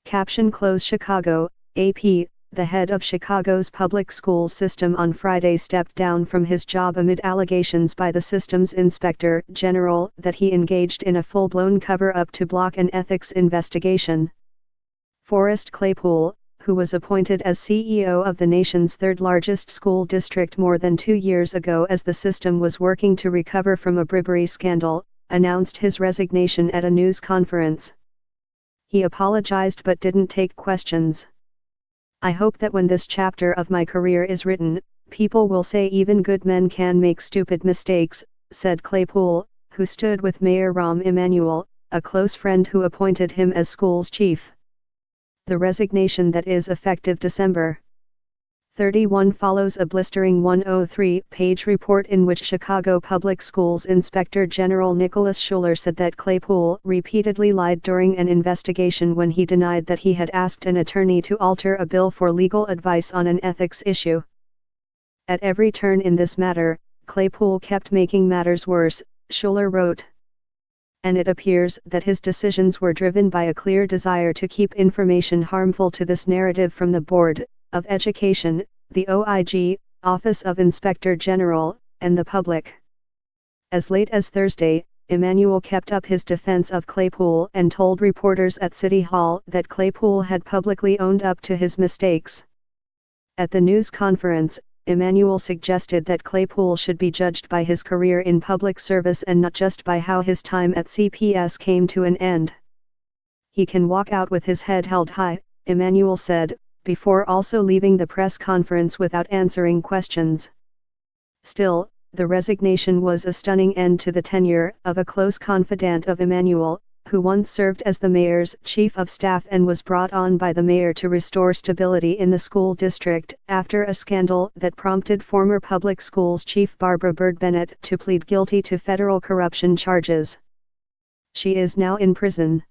Caption Close Chicago, AP. The head of Chicago's public school system on Friday stepped down from his job amid allegations by the system's inspector general that he engaged in a full-blown cover-up to block an ethics investigation. Forrest Claypool, who was appointed as CEO of the nation's third-largest school district more than 2 years ago as the system was working to recover from a bribery scandal, announced his resignation at a news conference. He apologized but didn't take questions. "I hope that when this chapter of my career is written, people will say even good men can make stupid mistakes," said Claypool, who stood with Mayor Rahm Emanuel, a close friend who appointed him as school's chief. The resignation that is effective December 31 follows a blistering 103-page report in which Chicago Public Schools Inspector General Nicholas Schuler said that Claypool repeatedly lied during an investigation when he denied that he had asked an attorney to alter a bill for legal advice on an ethics issue. "At every turn in this matter, Claypool kept making matters worse," Schuler wrote. "And it appears that his decisions were driven by a clear desire to keep information harmful to this narrative from the Board of Education, the OIG, Office of Inspector General, and the public." As late as Thursday, Emanuel kept up his defense of Claypool and told reporters at City Hall that Claypool had publicly owned up to his mistakes. At the news conference, Emanuel suggested that Claypool should be judged by his career in public service and not just by how his time at CPS came to an end. "He can walk out with his head held high," Emanuel said, before also leaving the press conference without answering questions. Still, the resignation was a stunning end to the tenure of a close confidant of Emanuel, who once served as the mayor's chief of staff and was brought on by the mayor to restore stability in the school district after a scandal that prompted former public schools chief Barbara Byrd Bennett to plead guilty to federal corruption charges. She is now in prison.